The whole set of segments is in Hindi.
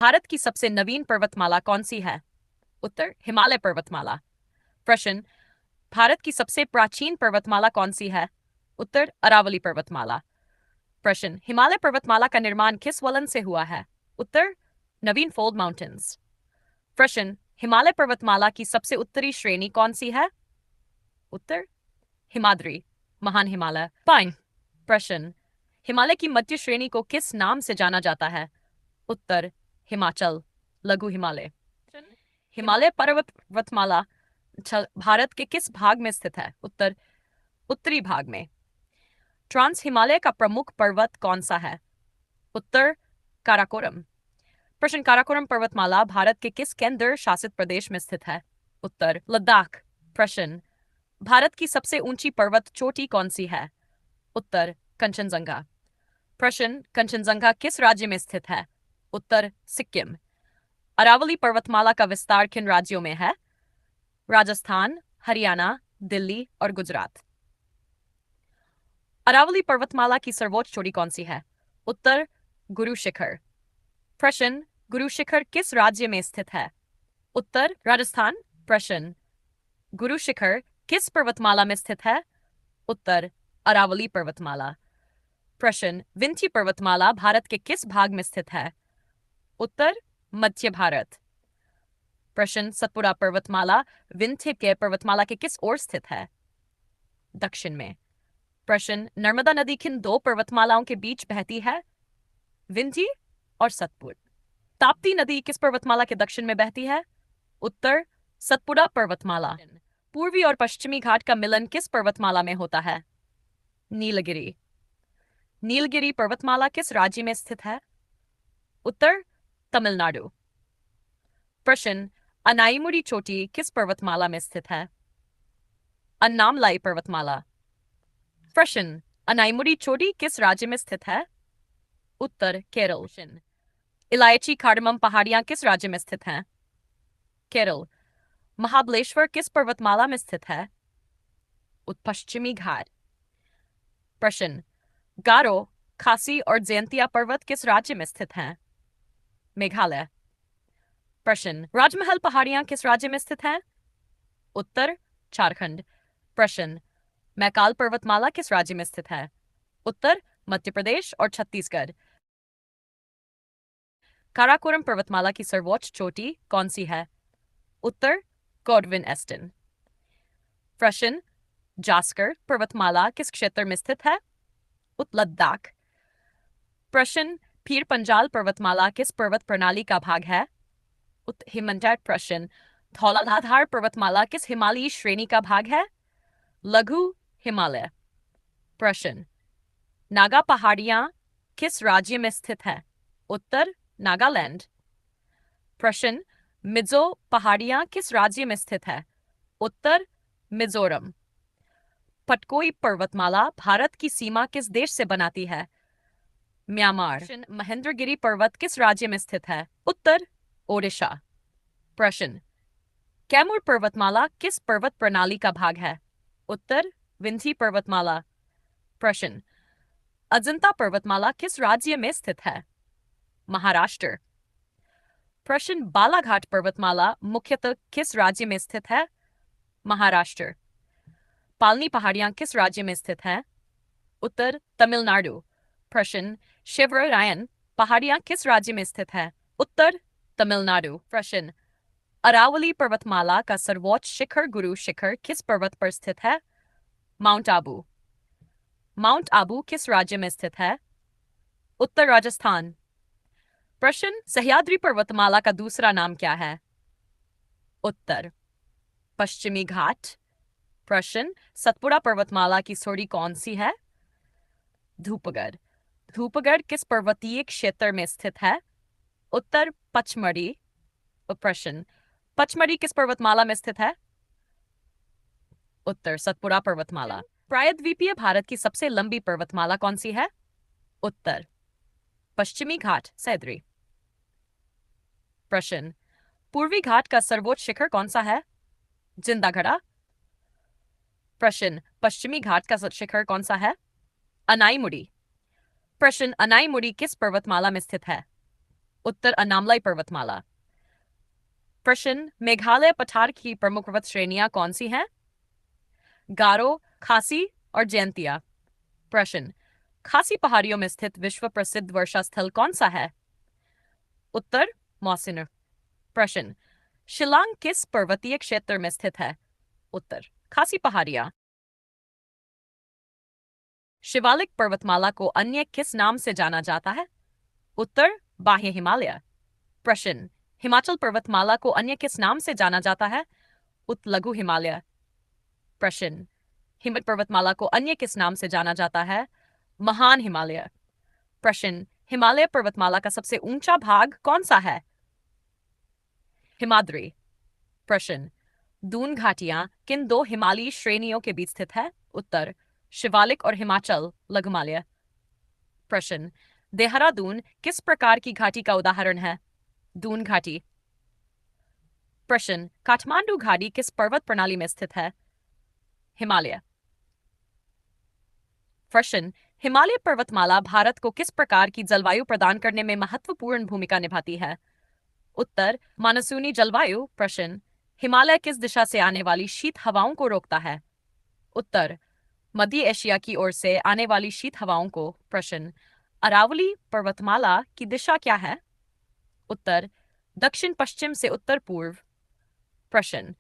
भारत की सबसे नवीन पर्वतमाला कौन सी है? उत्तर हिमालय पर्वतमाला। प्रश्न, भारत की सबसे प्राचीन पर्वतमाला कौन सी है? उत्तर अरावली पर्वतमाला। प्रश्न, हिमालय पर्वतमाला का निर्माण किस वलन से हुआ है? उत्तर नवीन फोल्ड माउंटेन्स। प्रश्न, हिमालय पर्वतमाला की सबसे उत्तरी श्रेणी कौन सी है? उत्तर हिमाद्री, महान हिमालय पाइन। प्रश्न, हिमालय की मध्य श्रेणी को किस नाम से जाना जाता है? उत्तर हिमाचल, लघु हिमालय। हिमालय पर्वतमाला भारत के किस भाग में स्थित है? उत्तर उत्तरी भाग में। ट्रांस हिमालय का प्रमुख पर्वत कौन सा है? उत्तर काराकोरम। प्रश्न, काराकोरम पर्वतमाला भारत के किस केंद्र शासित प्रदेश में स्थित है? उत्तर लद्दाख। प्रश्न, भारत की सबसे ऊंची पर्वत चोटी कौन सी है? उत्तर कंचनजंगा। प्रश्न, कंचनजंगा किस राज्य में स्थित है? उत्तर सिक्किम। अरावली पर्वतमाला का विस्तार किन राज्यों में है? राजस्थान, हरियाणा, दिल्ली और गुजरात। अरावली पर्वतमाला की सर्वोच्च चोटी कौन सी है? उत्तर गुरु शिखर। प्रश्न, गुरु शिखर किस राज्य में स्थित है? उत्तर राजस्थान। प्रश्न, गुरु शिखर किस पर्वतमाला में स्थित है? उत्तर अरावली पर्वतमाला। प्रश्न, विंध्य पर्वतमाला भारत के किस भाग में स्थित है? उत्तर मध्य भारत। प्रश्न, सतपुड़ा पर्वतमाला विंध्य के पर्वतमाला के किस ओर स्थित है? दक्षिण में। प्रश्न, नर्मदा नदी किन दो पर्वतमालाओं के बीच बहती है? विंध्य और सतपुड़। ताप्ती नदी किस पर्वतमाला के दक्षिण में बहती है? उत्तर सतपुड़ा पर्वतमाला। पूर्वी और पश्चिमी घाट का मिलन किस पर्वतमाला में होता है? नीलगिरी। नीलगिरी पर्वतमाला किस राज्य में स्थित है? उत्तर तमिलनाडु। प्रश्न, अनाईमुड़ी चोटी किस पर्वतमाला में स्थित है? अन्नामलाई पर्वतमाला। प्रश्न, अनाईमुड़ी चोटी किस राज्य में स्थित है? उत्तर केरल। इलायची कार्डमम पहाड़ियां किस राज्य में स्थित हैं? केरल। महाबलेश्वर किस पर्वतमाला में स्थित है? पश्चिमी घाट। प्रश्न, गारो, खासी और जयंतिया पर्वत किस राज्य में स्थित हैं? मेघालय। प्रश्न, राजमहल पहाड़ियां किस राज्य में स्थित हैं? उत्तर झारखंड। प्रश्न, मैकाल पर्वतमाला किस राज्य में स्थित है? उत्तर मध्य प्रदेश और छत्तीसगढ़। काराकोरम पर्वतमाला की सर्वोच्च चोटी कौन सी है? उत्तर गॉडविन एस्टन। प्रश्न, जास्कर पर्वतमाला किस क्षेत्र में स्थित है? लद्दाख। प्रश्न, पीर पंजाल पर्वतमाला किस पर्वत प्रणाली का भाग है? हिमनटाट। प्रश्न, धौलाधार पर्वतमाला किस हिमालयी श्रेणी का भाग है? लघु हिमालय। प्रश्न, नागा पहाड़ियां किस राज्य में स्थित है? उत्तर नागालैंड। प्रश्न, मिजो पहाड़ियां किस राज्य में स्थित है? उत्तर मिजोरम। पटकोई पर्वतमाला भारत की सीमा किस देश से बनाती है? म्यांमार। महेंद्रगिरी पर्वत किस राज्य में स्थित है? उत्तर ओडिशा। प्रश्न, कैमूर पर्वतमाला किस पर्वत प्रणाली का भाग है? उत्तर विंध्य पर्वतमाला। प्रश्न, अजंता पर्वतमाला किस राज्य में स्थित है? महाराष्ट्र। प्रश्न, बालाघाट पर्वतमाला मुख्यतः किस राज्य में स्थित है? महाराष्ट्र। पालनी पहाड़ियां किस राज्य में स्थित है? उत्तर तमिलनाडु। प्रश्न, शिवरायन पहाड़ियां किस राज्य में स्थित है? उत्तर तमिलनाडु। प्रश्न, अरावली पर्वतमाला का सर्वोच्च शिखर गुरु शिखर किस पर्वत पर स्थित है? माउंट आबू। माउंट आबू किस राज्य में स्थित है? उत्तर राजस्थान। प्रश्न, सह्याद्री पर्वतमाला का दूसरा नाम क्या है? उत्तर पश्चिमी घाट। प्रश्न, सतपुड़ा पर्वतमाला की सोड़ी कौन सी है? धूपगढ़। धूपगढ़ किस पर्वतीय क्षेत्र में स्थित है? उत्तर पचमढ़ी। प्रश्न, पचमढ़ी किस पर्वतमाला में स्थित है? उत्तर सतपुड़ा पर्वतमाला। प्रायद्वीपीय भारत की सबसे लंबी पर्वतमाला कौन सी है? उत्तर पश्चिमी घाट सह्याद्री। प्रश्न, पूर्वी घाट का सर्वोच्च शिखर कौन सा है? जिंदागढ़ा। प्रश्न, पश्चिमी घाट का शिखर कौन सा है? अनाईमुड़ी। प्रश्न, अनाईमुड़ी किस पर्वतमाला में स्थित है? उत्तर अनामलाई पर्वतमाला। प्रश्न, मेघालय पठार की प्रमुख पर्वत श्रेणियां कौन सी हैं? गारो, खासी और जयंतिया। प्रश्न, खासी पहाड़ियों में स्थित विश्व प्रसिद्ध वर्षा स्थल कौन सा है? उत्तर मौसिनर। प्रश्न, शिलांग किस पर्वतीय क्षेत्र में स्थित है? उत्तर खासी पहाड़ियां। शिवालिक पर्वतमाला को अन्य किस नाम से जाना जाता है? उत्तर बाह्य हिमालय। प्रश्न, हिमाचल पर्वतमाला को अन्य किस नाम से जाना जाता है? उत्तर लघु हिमालय। प्रश्न, हिमवत पर्वतमाला को अन्य किस नाम से जाना जाता है? महान हिमालय। प्रश्न, हिमालय पर्वतमाला का सबसे ऊंचा भाग कौन सा है? हिमाद्री। प्रश्न, दून घाटियां किन दो हिमालयी श्रेणियों के बीच स्थित है? उत्तर शिवालिक और हिमाचल लघु हिमालय। प्रश्न, देहरादून किस प्रकार की घाटी का उदाहरण है? दून घाटी। प्रश्न, काठमांडू घाटी किस पर्वत प्रणाली में स्थित है? हिमालय। प्रश्न, हिमालय पर्वतमाला भारत को किस प्रकार की जलवायु प्रदान करने में महत्वपूर्ण भूमिका निभाती है? उत्तर मानसूनी जलवायु। प्रश्न, हिमालय किस दिशा से आने वाली शीत हवाओं को रोकता है? उत्तर मध्य एशिया की ओर से आने वाली शीत हवाओं को। प्रश्न, अरावली पर्वतमाला की दिशा क्या है? उत्तर दक्षिण पश्चिम से उत्तर पूर्व। प्रश्न,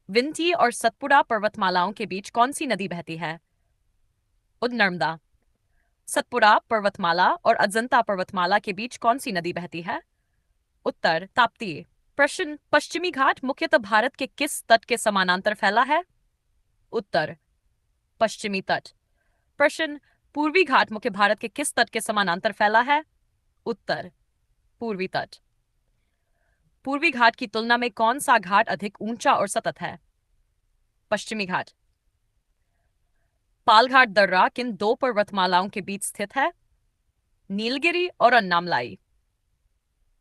विंध्य और सतपुड़ा पर्वतमालाओं के बीच कौन सी नदी बहती है? उत्तर नर्मदा। सतपुड़ा पर्वतमाला और अजंता पर्वतमाला के बीच कौन सी नदी बहती है? उत्तर ताप्ती। प्रश्न, पश्चिमी घाट मुख्यतः भारत के किस तट के समानांतर फैला है? उत्तर पश्चिमी तट। प्रश्न, पूर्वी घाट मुख्य भारत के किस तट के समानांतर फैला है? उत्तर पूर्वी तट। पूर्वी घाट की तुलना में कौन सा घाट अधिक ऊंचा और सतत है? पश्चिमी घाट। पालघाट दर्रा किन दो पर्वतमालाओं के बीच स्थित है? नीलगिरी और अन्नामलाई।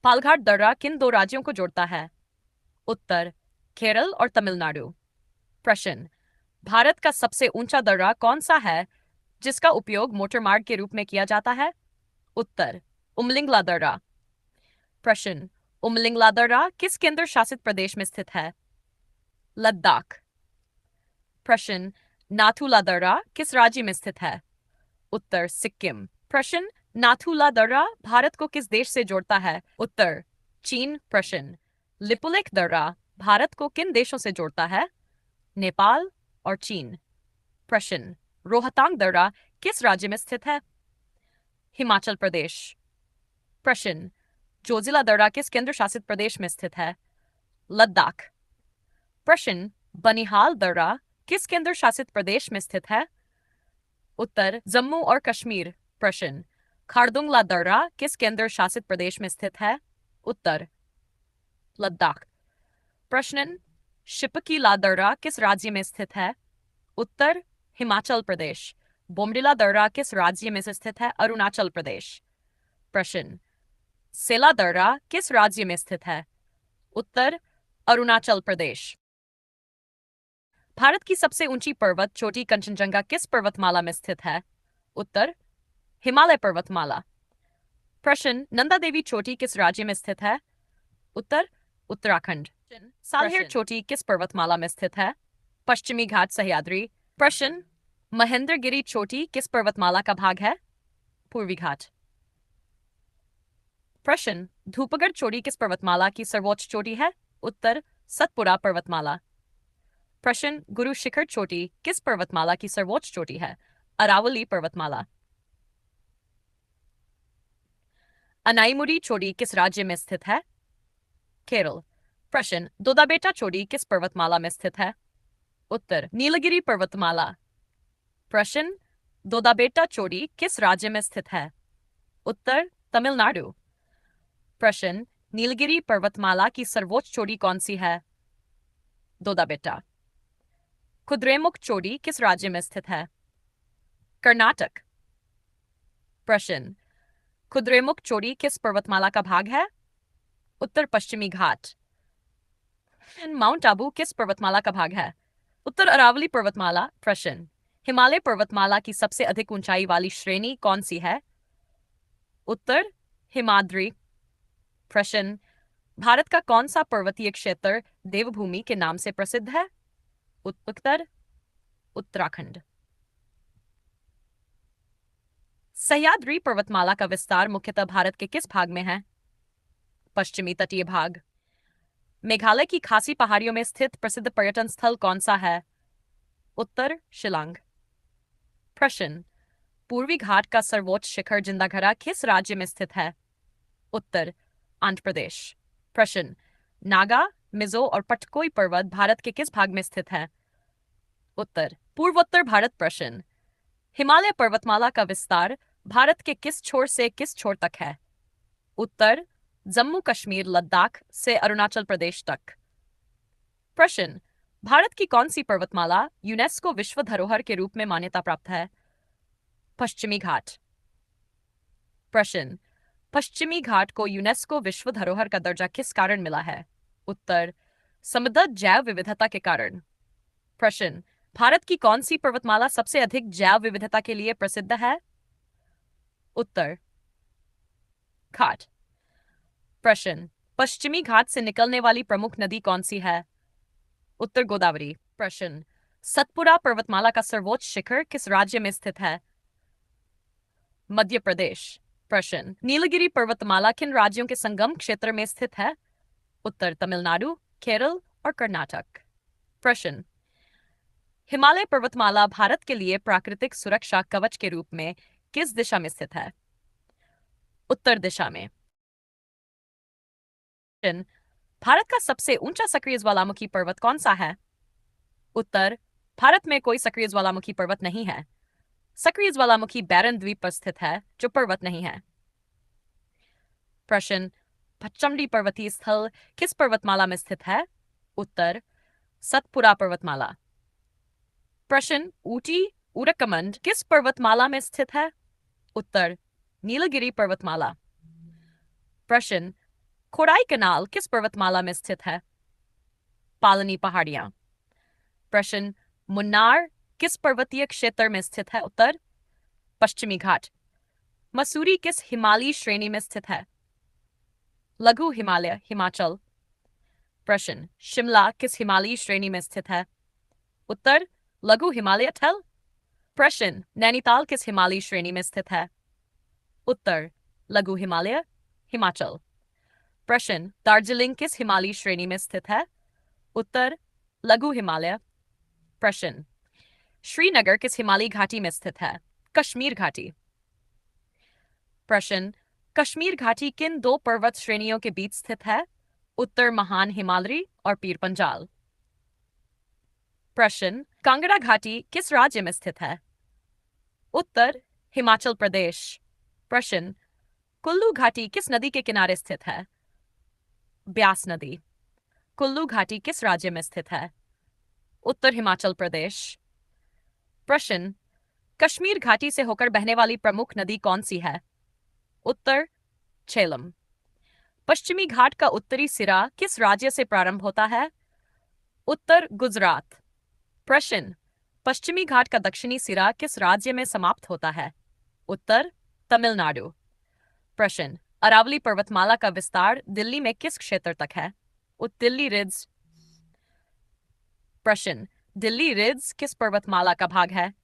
पालघाट दर्रा किन दो राज्यों को जोड़ता है? उत्तर केरल और तमिलनाडु। प्रश्न, भारत का सबसे ऊंचा दर्रा कौन सा है जिसका उपयोग मोटरमार्ग के रूप में किया जाता है? उत्तर उमलिंगला दर्रा। प्रश्न, उमलिंगला दर्रा किस केंद्र शासित प्रदेश में स्थित है? लद्दाख। प्रश्न, नाथुला दर्रा किस राज्य में स्थित है? उत्तर सिक्किम। प्रश्न, नाथुला दर्रा भारत को किस देश से जोड़ता है? उत्तर चीन। प्रश्न, लिपुलेख दर्रा भारत को किन देशों से जोड़ता है? नेपाल और चीन। प्रश्न, रोहतांग दर्रा किस राज्य में स्थित है? हिमाचल प्रदेश। प्रश्न, जोजिला दर्रा किस केंद्र शासित प्रदेश में स्थित है? लद्दाख। प्रश्न, बनिहाल दर्रा किस केंद्र शासित प्रदेश में स्थित है? उत्तर जम्मू और कश्मीर। प्रश्न, खारदुंगला दर्रा किस केंद्र शासित प्रदेश में स्थित है? उत्तर लद्दाख। प्रश्न, शिपकीला दर्रा किस राज्य में स्थित है? उत्तर हिमाचल प्रदेश। बोमडिला दर्रा किस राज्य में स्थित है? अरुणाचल प्रदेश। प्रश्न, सेला दर्रा किस राज्य में स्थित है? उत्तर अरुणाचल प्रदेश। भारत की सबसे ऊंची पर्वत चोटी कंचनजंगा किस पर्वतमाला में स्थित है? उत्तर हिमालय पर्वतमाला। प्रश्न, नंदा देवी चोटी किस राज्य में स्थित है? उत्तर उत्तराखंड। सालहेर चोटी किस पर्वतमाला में स्थित है? पश्चिमी घाट सह्याद्री। प्रश्न, महेंद्रगिरी चोटी किस पर्वतमाला का भाग है? पूर्वी घाट। प्रश्न, धूपगढ़ चोटी किस पर्वतमाला की सर्वोच्च चोटी है? उत्तर सतपुड़ा पर्वतमाला। प्रश्न, गुरु शिखर चोटी किस पर्वतमाला की सर्वोच्च चोटी है? अरावली पर्वतमाला। अनाईमुडी चोटी किस राज्य में स्थित है? केरल। प्रश्न, दोदाबेटा चोटी किस पर्वतमाला में स्थित है? उत्तर नीलगिरी पर्वतमाला। प्रश्न, दोदाबेटा चोटी किस राज्य में स्थित है? उत्तर तमिलनाडु। प्रश्न, नीलगिरी पर्वतमाला की सर्वोच्च चोटी कौन सी है? दोदाबेटा। कुद्रेमुख चोटी किस राज्य में स्थित है? कर्नाटक। प्रश्न, कुद्रेमुख चोटी किस पर्वतमाला का भाग है? उत्तर पश्चिमी घाट। माउंट आबू किस पर्वतमाला का भाग है? उत्तर अरावली पर्वतमाला। प्रश्न, हिमालय पर्वतमाला की सबसे अधिक ऊंचाई वाली श्रेणी कौन सी है? उत्तर हिमाद्री। प्रश्न, भारत का कौन सा पर्वतीय क्षेत्र देवभूमि के नाम से प्रसिद्ध है? उत्तर उत्तराखंड। सह्याद्री पर्वतमाला का विस्तार मुख्यतः भारत के किस भाग में है? पश्चिमी तटीय भाग। मेघालय की खासी पहाड़ियों में स्थित प्रसिद्ध पर्यटन स्थल कौन सा है? उत्तर शिलांग। प्रश्न, पूर्वी घाट का सर्वोच्च शिखर जिंदाघरा किस राज्य में स्थित है? उत्तर आंध्र प्रदेश। प्रश्न, नागा, मिजो और पटकोई पर्वत भारत के किस भाग में स्थित है? उत्तर पूर्वोत्तर भारत। प्रश्न, हिमालय पर्वतमाला का विस्तार भारत के किस छोर से किस छोर तक है? उत्तर जम्मू कश्मीर लद्दाख से अरुणाचल प्रदेश तक। प्रश्न, भारत की कौन सी पर्वतमाला यूनेस्को विश्व धरोहर के रूप में मान्यता प्राप्त है? पश्चिमी घाट। प्रश्न, पश्चिमी घाट को यूनेस्को विश्व धरोहर का दर्जा किस कारण मिला है? उत्तर समृद्ध जैव विविधता के कारण। प्रश्न, भारत की कौन सी पर्वतमाला सबसे अधिक जैव विविधता के लिए प्रसिद्ध है? उत्तर घाट। प्रश्न, पश्चिमी घाट से निकलने वाली प्रमुख नदी कौन सी है? उत्तर गोदावरी। प्रश्न, सतपुड़ा पर्वतमाला का सर्वोच्च शिखर किस राज्य में स्थित है? मध्य प्रदेश। प्रश्न, नीलगिरी पर्वतमाला किन राज्यों के संगम क्षेत्र में स्थित है? उत्तर तमिलनाडु, केरल और कर्नाटक। प्रश्न, हिमालय पर्वतमाला भारत के लिए प्राकृतिक सुरक्षा कवच के रूप में किस दिशा में स्थित है? उत्तर दिशा में। प्रश्न, भारत का सबसे ऊंचा सक्रिय ज्वालामुखी पर्वत कौन सा है? उत्तर भारत में कोई सक्रिय ज्वालामुखी पर्वत नहीं है। सक्रिय ज्वालामुखी बैरन द्वीप पर स्थित है जो पर्वत नहीं है। प्रश्न, पचमढ़ी पर्वतीय स्थल किस पर्वतमाला में स्थित है? उत्तर सतपुड़ा पर्वतमाला। प्रश्न, ऊटी उरकमंड किस पर्वतमाला में स्थित है? उत्तर नीलगिरी पर्वतमाला। प्रश्न, खोड़ाई कनाल किस पर्वतमाला में स्थित है? पालनी पहाड़ियां। प्रश्न, मुन्नार किस पर्वतीय क्षेत्र में स्थित है? उत्तर पश्चिमी घाट। मसूरी किस हिमालयी श्रेणी में स्थित है? लघु हिमालय हिमाचल। प्रश्न, शिमला किस हिमालयी श्रेणी में स्थित है? उत्तर लघु हिमालय ठल। प्रश्न, नैनीताल किस हिमालयी श्रेणी में स्थित है? उत्तर लघु हिमालय हिमाचल। प्रश्न, दार्जिलिंग किस हिमालयी श्रेणी में स्थित है? उत्तर लघु हिमालय। प्रश्न, श्रीनगर किस हिमालयी घाटी में स्थित है? कश्मीर घाटी। प्रश्न, कश्मीर घाटी किन दो पर्वत श्रेणियों के बीच स्थित है? उत्तर महान हिमालयी और पीर पंजाल। प्रश्न, कांगड़ा घाटी किस राज्य में स्थित है? उत्तर हिमाचल प्रदेश। प्रश्न, कुल्लू घाटी किस नदी के किनारे स्थित है? ब्यास नदी। कुल्लू घाटी किस राज्य में स्थित है? उत्तर हिमाचल प्रदेश। प्रश्न, कश्मीर घाटी से होकर बहने वाली प्रमुख नदी कौन सी है? उत्तर झेलम। पश्चिमी घाट का उत्तरी सिरा किस राज्य से प्रारंभ होता है? उत्तर गुजरात। प्रश्न, पश्चिमी घाट का दक्षिणी सिरा किस राज्य में समाप्त होता है? उत्तर तमिलनाडु। प्रश्न, अरावली पर्वतमाला का विस्तार दिल्ली में किस क्षेत्र तक है? दिल्ली रिड्ज। प्रश्न, दिल्ली रिड्ज किस पर्वतमाला का भाग है?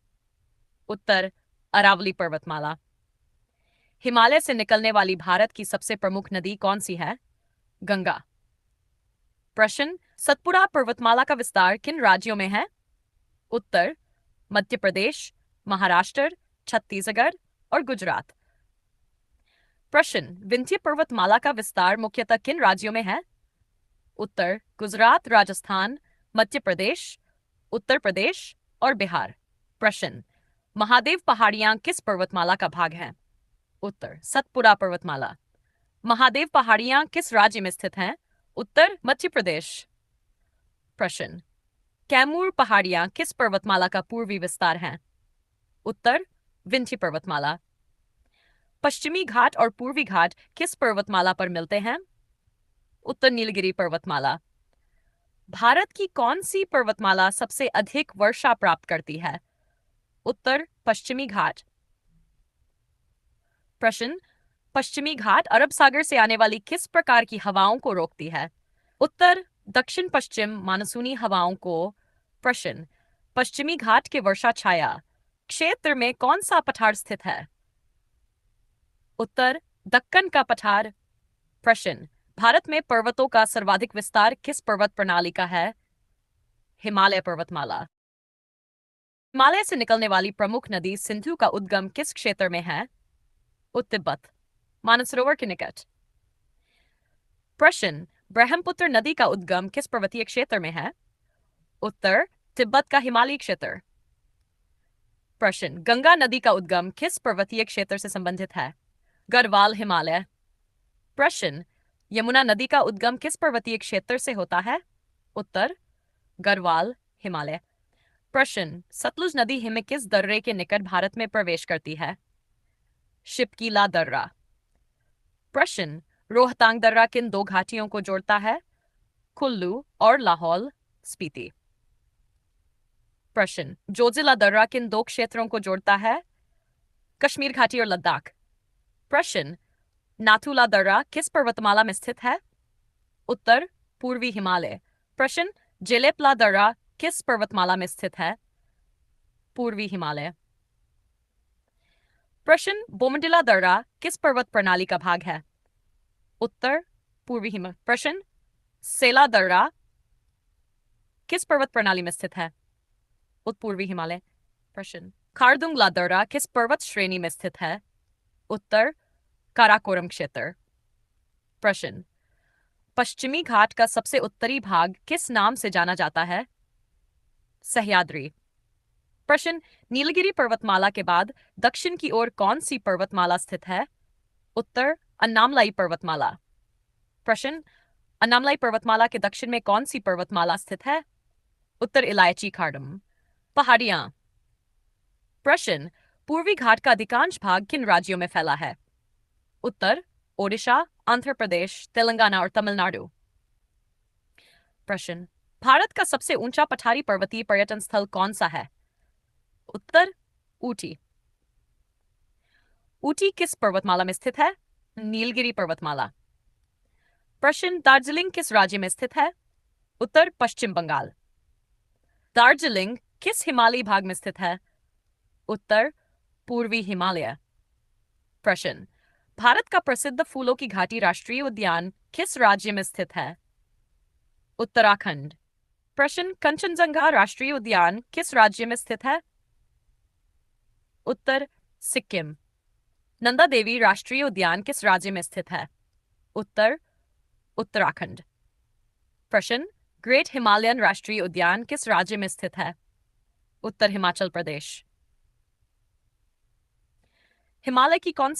उत्तर अरावली पर्वतमाला। हिमालय से निकलने वाली भारत की सबसे प्रमुख नदी कौन सी है? गंगा। प्रश्न, सतपुड़ा पर्वतमाला का विस्तार किन राज्यों में है? उत्तर मध्य प्रदेश, महाराष्ट्र, छत्तीसगढ़ और गुजरात। प्रश्न, विंध्य पर्वतमाला का विस्तार मुख्यतः किन राज्यों में है? उत्तर गुजरात, राजस्थान, मध्य प्रदेश, उत्तर प्रदेश और बिहार। प्रश्न, महादेव पहाड़ियां किस पर्वतमाला का भाग हैं? उत्तर सतपुड़ा पर्वतमाला। महादेव पहाड़ियां किस राज्य में स्थित हैं? उत्तर मध्य प्रदेश। प्रश्न, कैमूर पहाड़ियां किस पर्वतमाला का पूर्वी विस्तार हैं? उत्तर विंध्य पर्वतमाला। पश्चिमी घाट और पूर्वी घाट किस पर्वतमाला पर मिलते हैं? उत्तर नीलगिरी पर्वतमाला। भारत की कौन सी पर्वतमाला सबसे अधिक वर्षा प्राप्त करती है? उत्तर पश्चिमी घाट। प्रश्न, पश्चिमी घाट अरब सागर से आने वाली किस प्रकार की हवाओं को रोकती है? उत्तर दक्षिण पश्चिम मानसूनी हवाओं को। प्रश्न पश्चिमी घाट के वर्षा छाया क्षेत्र में कौन सा पठार स्थित है? उत्तर दक्कन का पठार। प्रश्न भारत में पर्वतों का सर्वाधिक विस्तार किस पर्वत प्रणाली का है? हिमालय पर्वतमाला। हिमालय से निकलने वाली प्रमुख नदी सिंधु का उद्गम किस क्षेत्र में है? तिब्बत मानसरोवर के निकट। प्रश्न ब्रह्मपुत्र नदी का उद्गम किस पर्वतीय क्षेत्र में है? उत्तर तिब्बत का हिमालयी क्षेत्र। प्रश्न गंगा नदी का उद्गम किस पर्वतीय क्षेत्र से संबंधित है? गढ़वाल हिमालय। प्रश्न यमुना नदी का उद्गम किस पर्वतीय क्षेत्र से होता है? उत्तर गढ़वाल हिमालय। प्रश्न सतलुज नदी हिम किस दर्रे के निकट भारत में प्रवेश करती है? शिपकीला दर्रा। प्रश्न रोहतांग दर्रा किन दो घाटियों को जोड़ता है? कुल्लू और लाहौल स्पीति। प्रश्न जोजिला दर्रा किन दो क्षेत्रों को जोड़ता है? कश्मीर घाटी और लद्दाख। प्रश्न नाथुला दर्रा किस पर्वतमाला में स्थित है? उत्तर पूर्वी हिमालय। प्रश्न जेलेपला दर्रा किस पर्वतमाला में स्थित है? पूर्वी हिमालय। प्रश्न बोमडिला दर्रा किस पर्वत प्रणाली का भाग है? उत्तर पूर्वी हिमालय। प्रश्न सेला दर्रा किस पर्वत प्रणाली में स्थित है? उत्पूर्वी हिमालय। प्रश्न खारदुंगला दर्रा किस पर्वत श्रेणी में स्थित है? उत्तर काराकोरम क्षेत्र। प्रश्न पश्चिमी घाट का सबसे उत्तरी भाग किस नाम से जाना जाता है? सह्याद्री। प्रश्न नीलगिरी पर्वतमाला के बाद दक्षिण की ओर कौन सी पर्वतमाला स्थित है? उत्तर अन्नामलाई पर्वतमाला। प्रश्न अन्नामलाई पर्वतमाला के दक्षिण में कौन सी पर्वतमाला स्थित है? उत्तर इलायची खाड़म। पहाड़ियां। प्रश्न पूर्वी घाट का अधिकांश भाग किन राज्यों में फैला है? उत्तर ओडिशा, आंध्र प्रदेश, तेलंगाना और तमिलनाडु। प्रश्न भारत का सबसे ऊंचा पठारी पर्वतीय पर्यटन स्थल कौन सा है? उत्तर ऊटी। ऊटी किस पर्वतमाला में स्थित है? नीलगिरी पर्वतमाला। प्रश्न दार्जिलिंग किस राज्य में स्थित है? उत्तर पश्चिम बंगाल। दार्जिलिंग किस हिमालयी भाग में स्थित है? उत्तर पूर्वी हिमालय। प्रश्न भारत का प्रसिद्ध फूलों की घाटी राष्ट्रीय उद्यान किस राज्य में स्थित है? उत्तराखंड। प्रश्न कंचनजंगा राष्ट्रीय उद्यान किस राज्य में स्थित है? उत्तर सिक्किम। नंदा देवी राष्ट्रीय उद्यान किस राज्य में स्थित है? उत्तर उत्तराखंड। प्रश्न ग्रेट हिमालयन राष्ट्रीय उद्यान किस राज्य में स्थित है? उत्तर हिमाचल प्रदेश। हिमालय की कौन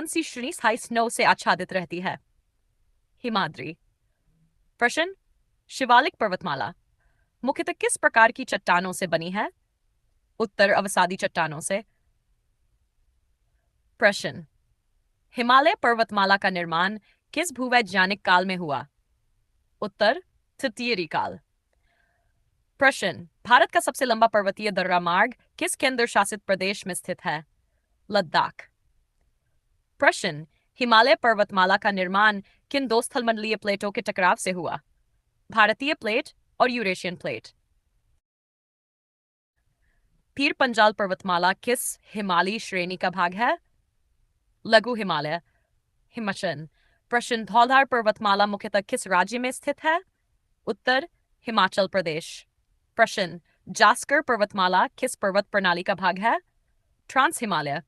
सी श्रेणी स्थायी स्नो से आच्छादित रहती है? हिमाद्री। प्रश्न शिवालिक पर्वतमाला मुख्यतः किस प्रकार की चट्टानों से बनी है? उत्तर अवसादी चट्टानों से। प्रश्न हिमालय पर्वतमाला का निर्माण किस भूवैज्ञानिक काल में हुआ? उत्तर तृतीय काल। प्रश्न भारत का सबसे लंबा पर्वतीय दर्रा मार्ग किस केंद्र शासित प्रदेश में स्थित है? लद्दाख। प्रश्न हिमालय पर्वतमाला का निर्माण किन दो स्थलमंडलीय प्लेटों के टकराव से हुआ? भारतीय प्लेट और यूरेशियन प्लेट। पीर पंजाल पर्वतमाला किस हिमालयी श्रेणी का भाग है? लघु हिमालय हिमाचल। प्रश्न धौलधार पर्वतमाला मुख्यतः किस राज्य में स्थित है? उत्तर हिमाचल प्रदेश। प्रश्न जास्कर पर्वतमाला किस पर्वत प्रणाली का भाग है? ट्रांस हिमालय।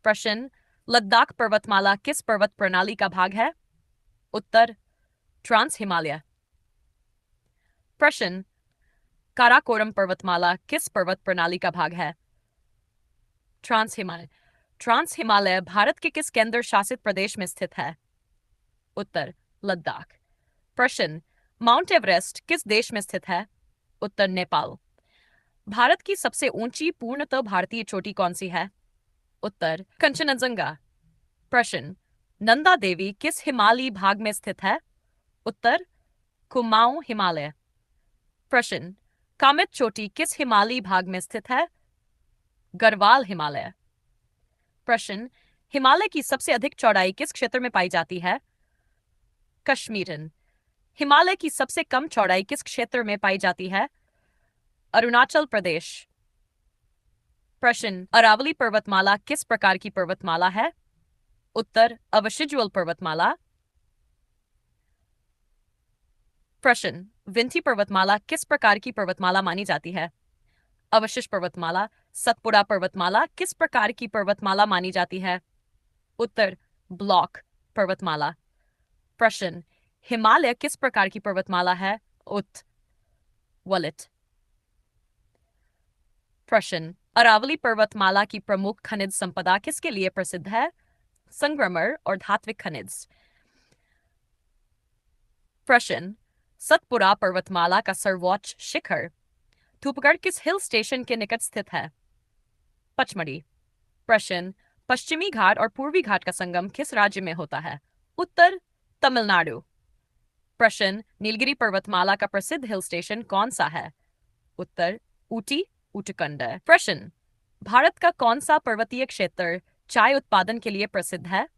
प्रश्न लद्दाख पर्वतमाला किस पर्वत प्रणाली का भाग है? उत्तर ट्रांस हिमालय। प्रश्न काराकोरम पर्वतमाला किस पर्वत प्रणाली का भाग है? ट्रांस हिमालय। ट्रांस हिमालय भारत के किस केंद्र शासित प्रदेश में स्थित है? उत्तर लद्दाख। प्रश्न माउंट एवरेस्ट किस देश में स्थित है? उत्तर नेपाल। भारत की सबसे ऊंची पूर्णतः भारतीय चोटी कौन सी है? उत्तर कंचनजंगा। प्रश्न नंदा देवी किस हिमालयी भाग में स्थित है? उत्तर कुमाऊं हिमालय। प्रश्न कामित चोटी किस हिमालयी भाग में स्थित है? गढ़वाल हिमालय। प्रश्न हिमालय की सबसे अधिक चौड़ाई किस क्षेत्र में पाई जाती है? कश्मीरन। हिमालय की सबसे कम चौड़ाई किस क्षेत्र में पाई जाती है? अरुणाचल प्रदेश। प्रश्न, अरावली पर्वतमाला किस प्रकार की पर्वतमाला है? उत्तर, अवशिजुअल पर्वतमाला। प्रश्न, विंध्य पर्वतमाला किस प्रकार की पर्वतमाला मानी जाती है? अवशिष्ट पर्वतमाला। सतपुड़ा पर्वतमाला किस प्रकार की पर्वतमाला मानी जाती है? उत्तर, ब्लॉक पर्वतमाला। प्रश्न, हिमालय किस प्रकार की पर्वतमाला है? उत्तर, वलित। प्रश्न, अरावली पर्वतमाला की प्रमुख खनिज संपदा किसके लिए प्रसिद्ध है? संगमरमर और धात्विक खनिज। प्रश्न, सतपुड़ा पर्वतमाला का सर्वोच्च शिखर धूपगढ़ किस हिल स्टेशन के निकट स्थित है? पचमढ़ी। प्रश्न, पश्चिमी घाट और पूर्वी घाट का संगम किस राज्य में होता है? उत्तर, तमिलनाडु। प्रश्न, नीलगिरी पर्वतमाला का प्रसिद्ध हिल स्टेशन कौन सा है? उत्तर, ऊटी उत्तराखंड। प्रश्न, भारत का कौन सा पर्वतीय क्षेत्र चाय उत्पादन के लिए प्रसिद्ध है?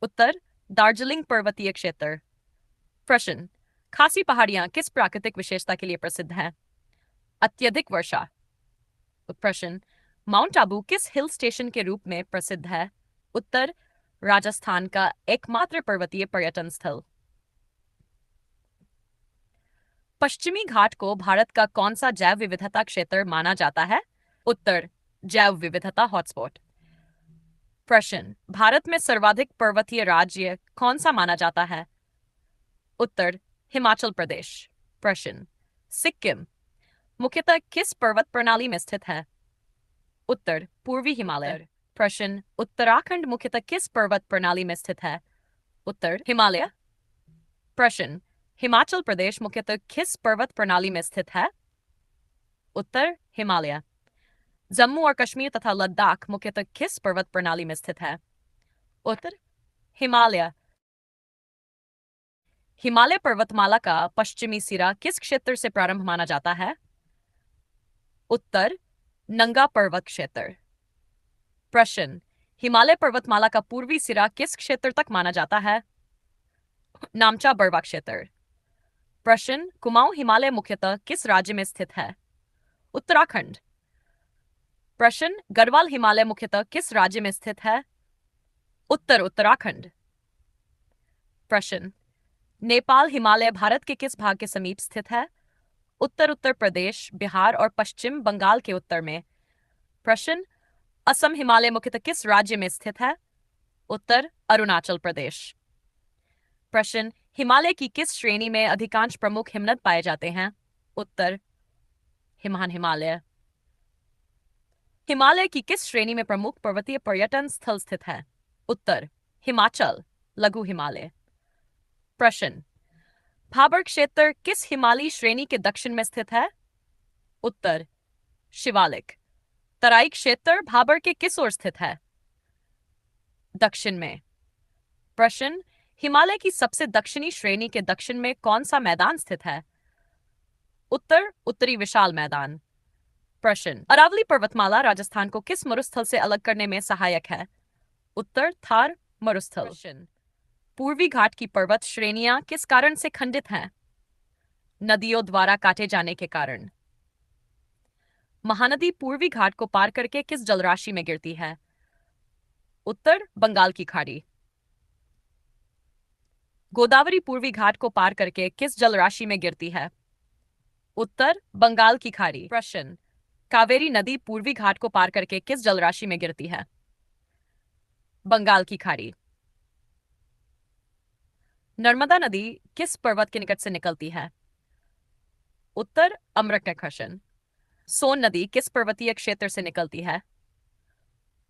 उत्तर, दार्जिलिंग पर्वतीय क्षेत्र। प्रश्न, खासी पहाड़ियां किस प्राकृतिक विशेषता के लिए प्रसिद्ध हैं? अत्यधिक वर्षा। प्रश्न, माउंट आबू किस हिल स्टेशन के रूप में प्रसिद्ध है? उत्तर, राजस्थान का एकमात्र पर्वतीय पर्यटन स्थल। पश्चिमी घाट को भारत का कौन सा जैव विविधता क्षेत्र माना जाता है? उत्तर, जैव विविधता हॉटस्पॉट। प्रश्न, भारत में सर्वाधिक पर्वतीय राज्य कौन सा माना जाता है? उत्तर, हिमाचल प्रदेश। प्रश्न, सिक्किम मुख्यतः किस पर्वत प्रणाली में स्थित है? उत्तर, पूर्वी हिमालय। प्रश्न, उत्तराखंड मुख्यतः किस पर्वत प्रणाली में स्थित है? उत्तर, हिमालय। प्रश्न, हिमाचल प्रदेश मुख्यतः किस पर्वत प्रणाली में स्थित है? उत्तर, हिमालय। जम्मू और कश्मीर तथा लद्दाख मुख्यतः किस पर्वत प्रणाली में स्थित है? उत्तर, हिमालय। हिमालय पर्वतमाला का पश्चिमी सिरा किस क्षेत्र से प्रारंभ माना जाता है? उत्तर, नंगा पर्वत क्षेत्र। प्रश्न, हिमालय पर्वतमाला का पूर्वी सिरा किस क्षेत्र तक माना जाता है? नामचा बरवा क्षेत्र। प्रश्न, कुमाऊं हिमालय मुख्यतः किस राज्य में स्थित है? उत्तराखंड। प्रश्न, गढ़वाल हिमालय मुख्यतः किस राज्य में स्थित है? उत्तर, उत्तराखंड। प्रश्न, नेपाल हिमालय भारत के किस भाग के समीप स्थित है? उत्तर, उत्तर प्रदेश, बिहार और पश्चिम बंगाल के उत्तर में। प्रश्न, असम हिमालय मुख्यतः किस राज्य में स्थित है? उत्तर, अरुणाचल प्रदेश। प्रश्न, हिमालय की किस श्रेणी में अधिकांश प्रमुख हिमनद पाए जाते हैं? उत्तर, हिमहान हिमालय। हिमालय की किस श्रेणी में प्रमुख पर्वतीय पर्यटन स्थल स्थित है? उत्तर, हिमाचल लघु हिमालय। प्रश्न, भाबर क्षेत्र किस हिमालयी श्रेणी के दक्षिण में स्थित है? उत्तर, शिवालिक। तराई क्षेत्र भाबर के किस ओर स्थित है? दक्षिण में। प्रश्न, हिमालय की सबसे दक्षिणी श्रेणी के दक्षिण में कौन सा मैदान स्थित है? उत्तर, उत्तरी विशाल मैदान। प्रश्न, अरावली पर्वतमाला राजस्थान को किस मरुस्थल से अलग करने में सहायक है? उत्तर, थार मरुस्थल। प्रश्न, पूर्वी घाट की पर्वत श्रेणियां किस कारण से खंडित हैं? नदियों द्वारा काटे जाने के कारण। महानदी पूर्वी घाट को पार करके किस जलराशि में गिरती है? उत्तर, बंगाल की खाड़ी। गोदावरी पूर्वी घाट को पार करके किस जलराशि में गिरती है? उत्तर, बंगाल की खाड़ी। प्रश्न, कावेरी नदी पूर्वी घाट को पार करके किस जलराशि में गिरती है? बंगाल की खाड़ी। नर्मदा नदी किस पर्वत के निकट से निकलती है? उत्तर, अमरकंटक। सोन नदी किस पर्वतीय क्षेत्र से निकलती है?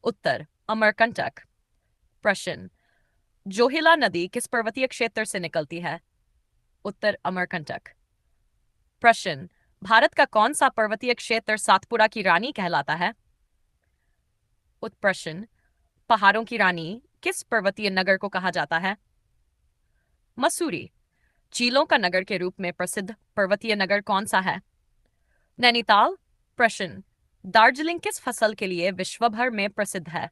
उत्तर, अमरकंटक। प्रश्न, जोहिला नदी किस पर्वतीय क्षेत्र से निकलती है? उत्तर, अमरकंटक। प्रश्न, भारत का कौन सा पर्वतीय क्षेत्र सातपुड़ा की रानी कहलाता है? प्रश्न, पहाड़ों की रानी किस पर्वतीय नगर को कहा जाता है? मसूरी। चीलों का नगर के रूप में प्रसिद्ध पर्वतीय नगर कौन सा है? नैनीताल। प्रश्न, दार्जिलिंग किस फसल के लिए विश्व भर में प्रसिद्ध है?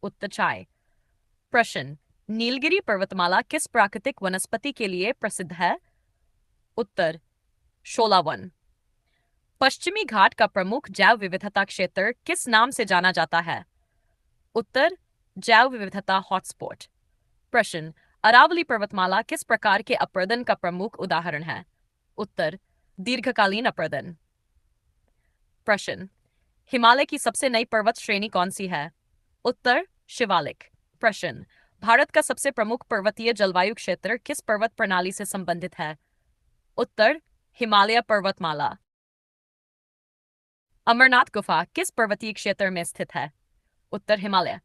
उत्तर, चाय। प्रश्न, नीलगिरी पर्वतमाला किस प्राकृतिक वनस्पति के लिए प्रसिद्ध है? उत्तर, शोला वन। पश्चिमी घाट का प्रमुख जैव विविधता क्षेत्र किस नाम से जाना जाता है? उत्तर, जैव विविधता हॉटस्पॉट। प्रश्न, अरावली पर्वतमाला किस प्रकार के अपर्दन का प्रमुख उदाहरण है? उत्तर, दीर्घकालीन अपर्दन। प्रश्न, हिमालय की सबसे नई पर्वत श्रेणी कौन सी है? उत्तर, शिवालिक। प्रश्न, भारत का सबसे प्रमुख पर्वतीय जलवायु क्षेत्र किस पर्वत प्रणाली से संबंधित है? उत्तर, हिमालय पर्वतमाला। अमरनाथ गुफा किस पर्वतीय क्षेत्र में स्थित है? उत्तर, हिमालय।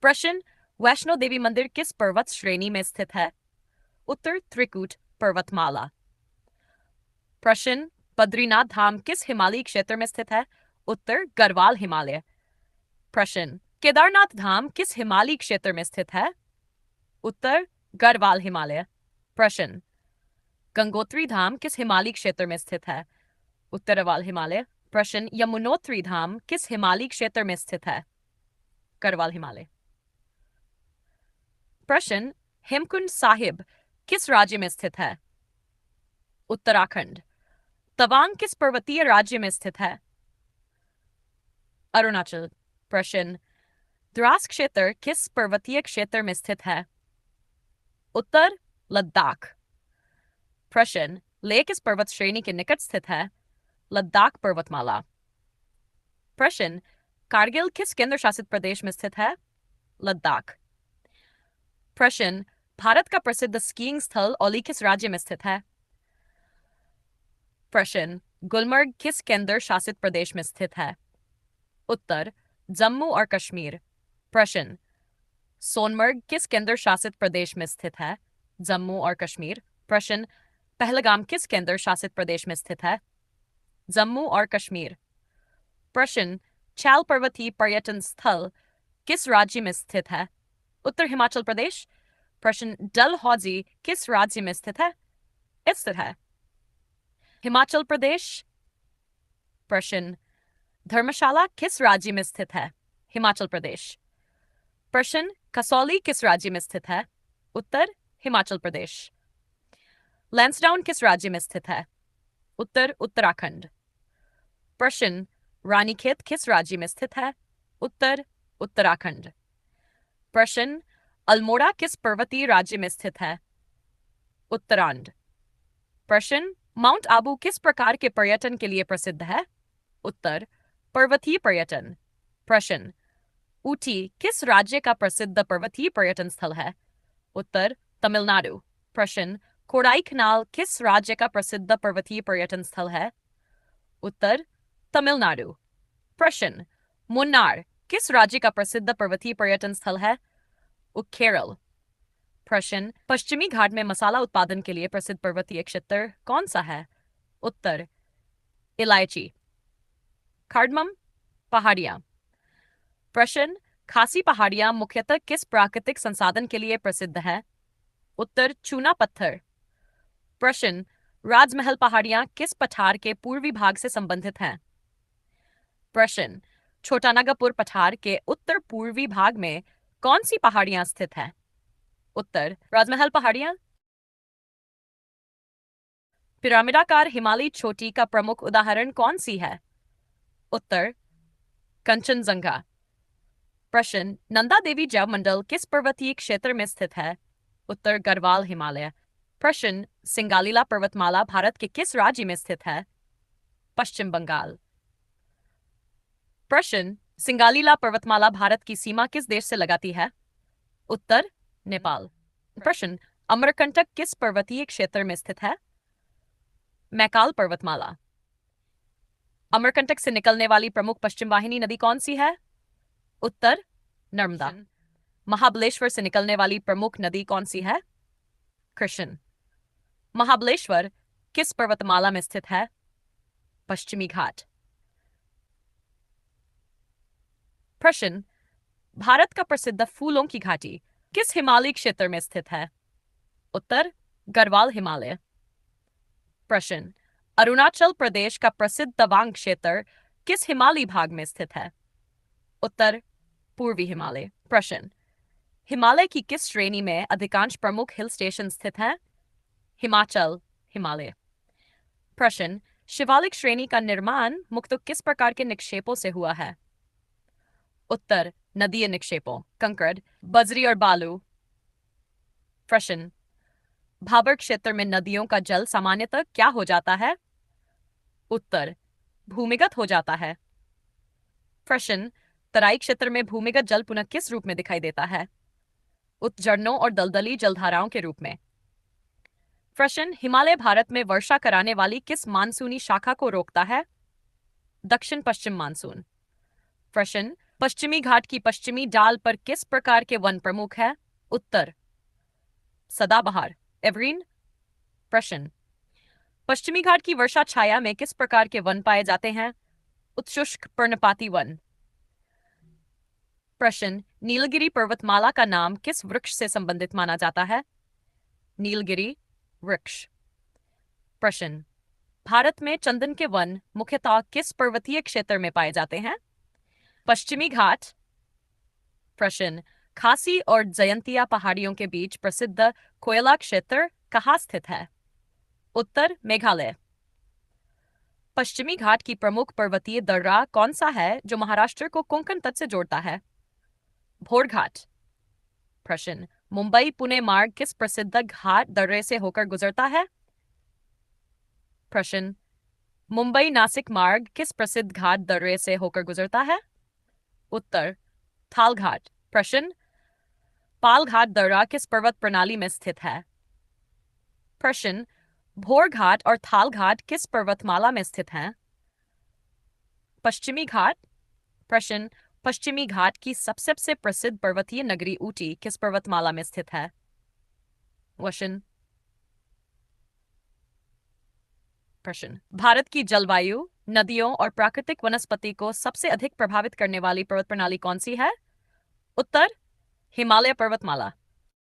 प्रश्न, वैष्णो देवी मंदिर किस पर्वत श्रेणी में स्थित है? उत्तर, त्रिकूट पर्वतमाला। प्रश्न, बद्रीनाथ धाम किस हिमालयी क्षेत्र में स्थित है? उत्तर, गढ़वाल हिमालय। प्रश्न, केदारनाथ धाम किस हिमालयी क्षेत्र में स्थित है? उत्तर, गढ़वाल हिमालय। प्रश्न, गंगोत्री धाम किस हिमालयी क्षेत्र में स्थित है? उत्तर, गढ़वाल हिमालय। प्रश्न, यमुनोत्री धाम किस हिमालयी क्षेत्र में स्थित है? गढ़वाल हिमालय। प्रश्न, हेमकुंड साहिब किस राज्य में स्थित है? उत्तराखंड। तवांग किस पर्वतीय राज्य में स्थित है? अरुणाचल। प्रश्न, द्रास क्षेत्र किस पर्वतीय क्षेत्र में स्थित है? उत्तर, लद्दाख। प्रश्न, लेह किस पर्वत श्रेणी के निकट स्थित है? लद्दाख पर्वतमाला। प्रश्न, कारगिल किस केंद्र शासित प्रदेश में स्थित है? लद्दाख। प्रश्न, भारत का प्रसिद्ध स्कीइंग स्थल औली किस राज्य में स्थित है? प्रश्न, गुलमर्ग किस केंद्र शासित प्रदेश में स्थित है? उत्तर, जम्मू और कश्मीर। प्रश्न, सोनमर्ग किस केंद्र शासित प्रदेश में स्थित है? जम्मू और कश्मीर। प्रश्न, पहलगाम किस केंद्र शासित प्रदेश में स्थित है? जम्मू और कश्मीर। प्रश्न, चैल पर्वतीय पर्यटन स्थल किस राज्य में स्थित है? उत्तर, हिमाचल प्रदेश। प्रश्न, डलहौजी किस राज्य में स्थित है? स्थित है हिमाचल प्रदेश। प्रश्न, धर्मशाला किस राज्य में स्थित है? हिमाचल प्रदेश। प्रश्न, कसौली किस राज्य में स्थित है? उत्तर, हिमाचल प्रदेश। लैंसडाउन किस राज्य में स्थित है? उत्तर, उत्तराखंड। प्रश्न, रानीखेत किस राज्य में स्थित है? उत्तर, उत्तराखंड। प्रश्न, अल्मोड़ा किस पर्वतीय राज्य में स्थित है? उत्तराखंड। प्रश्न, माउंट आबू किस प्रकार के पर्यटन के लिए प्रसिद्ध है? उत्तर, पर्वतीय पर्यटन। प्रश्न, ऊटी किस राज्य का प्रसिद्ध पर्वतीय पर्यटन स्थल है? उत्तर, तमिलनाडु। प्रश्न, कोडाईकनाल किस राज्य का प्रसिद्ध पर्वतीय पर्यटन स्थल है? उत्तर, तमिलनाडु। प्रश्न, मुन्नार किस राज्य का प्रसिद्ध पर्वतीय पर्यटन स्थल है? केरल। प्रश्न, पश्चिमी घाट में मसाला उत्पादन के लिए प्रसिद्ध पर्वतीय क्षेत्र कौन सा है? उत्तर, इलायची। कार्डमम पहाड़ियां। प्रश्न, खासी पहाड़ियां मुख्यतः किस प्राकृतिक संसाधन के लिए प्रसिद्ध है? उत्तर, चूना पत्थर। प्रश्न, राजमहल पहाड़ियां किस पठार के पूर्वी भाग से संबंधित हैं? प्रश्न, छोटानागपुर पठार के उत्तर पूर्वी भाग में कौन सी पहाड़ियां स्थित हैं? उत्तर, राजमहल पहाड़ियां। पिरामिडाकार हिमालयी चोटी का प्रमुख उदाहरण कौन सी है? उत्तर, कंचनजंगा। प्रश्न, नंदा देवी जैव मंडल किस पर्वतीय क्षेत्र में स्थित है? उत्तर, गढ़वाल हिमालय। प्रश्न, सिंगालीला पर्वतमाला भारत के किस राज्य में स्थित है? पश्चिम बंगाल। प्रश्न, सिंगालीला पर्वतमाला भारत की सीमा किस देश से लगाती है? उत्तर, नेपाल। प्रश्न, अमरकंटक किस पर्वतीय क्षेत्र में स्थित है? मैकाल पर्वतमाला। अमरकंटक से निकलने वाली प्रमुख पश्चिम वाहिनी नदी कौन सी है? उत्तर, नर्मदा। महाबलेश्वर से निकलने वाली प्रमुख नदी कौन सी है? कृष्ण। महाबलेश्वर किस पर्वतमाला में स्थित है? पश्चिमी घाट। प्रश्न, भारत का प्रसिद्ध फूलों की घाटी किस हिमालयी क्षेत्र में स्थित है? उत्तर, गढ़वाल हिमालय। प्रश्न, अरुणाचल प्रदेश का प्रसिद्ध तवांग क्षेत्र किस हिमालयी भाग में स्थित है? उत्तर, पूर्वी हिमालय। प्रश्न, हिमालय की किस श्रेणी में अधिकांश प्रमुख हिल स्टेशन स्थित हैं? हिमाचल, हिमालय। प्रश्न, शिवालिक श्रेणी का निर्माण मुख्यतः किस प्रकार के निक्षेपों से हुआ है? उत्तर, नदीय निक्षेपों, कंकड़, बजरी और बालू। प्रश्न, भाबर क्षेत्र में नदियों का जल सामान्यतः क्या हो जाता है? उत्तर, भूमिगत हो जाता है। प्रश्न, तराई क्षेत्र में भूमिगत जल पुनः किस रूप में दिखाई देता है? झरनों और दलदली जलधाराओं के रूप में। प्रश्न, हिमालय भारत में वर्षा कराने वाली किस मानसूनी शाखा को रोकता है? दक्षिण पश्चिम मानसून। प्रश्न, पश्चिमी घाट की पश्चिमी डाल पर किस प्रकार के वन प्रमुख है? उत्तर, सदाबहार, एवरीन। प्रश्न, पश्चिमी घाट की वर्षा छाया में किस प्रकार के वन पाए जाते हैं? उत्शुष्क पर्णपाती वन। प्रश्न, नीलगिरी पर्वतमाला का नाम किस वृक्ष से संबंधित माना जाता है? नीलगिरी वृक्ष। प्रश्न, भारत में चंदन के वन मुख्यतः किस पर्वतीय क्षेत्र में पाए जाते हैं? पश्चिमी घाट। प्रश्न, खासी और जयंतिया पहाड़ियों के बीच प्रसिद्ध कोयला क्षेत्र कहाँ स्थित है? उत्तर, मेघालय। पश्चिमी घाट की प्रमुख पर्वतीय दर्रा कौन सा है जो महाराष्ट्र को कोंकण तट से जोड़ता है? भोरघाट। प्रश्न, मुंबई पुणे मार्ग किस प्रसिद्ध घाट दर्रे से होकर गुजरता है? प्रश्न, मुंबई नासिक मार्ग किस प्रसिद्ध घाट दर्रे से होकर गुजरता है? उत्तर, थाल घाट। प्रश्न, पाल घाट दर्रा किस पर्वत प्रणाली में स्थित है? प्रश्न, भोर घाट और थाल घाट किस पर्वतमाला में स्थित हैं? पश्चिमी घाट। प्रश्न, पश्चिमी घाट की सबसे प्रसिद्ध पर्वतीय नगरी ऊटी किस पर्वतमाला में स्थित है? वशन। प्रश्न, भारत की जलवायु, नदियों और प्राकृतिक वनस्पति को सबसे अधिक प्रभावित करने वाली पर्वत प्रणाली कौन सी है? उत्तर, हिमालय पर्वतमाला।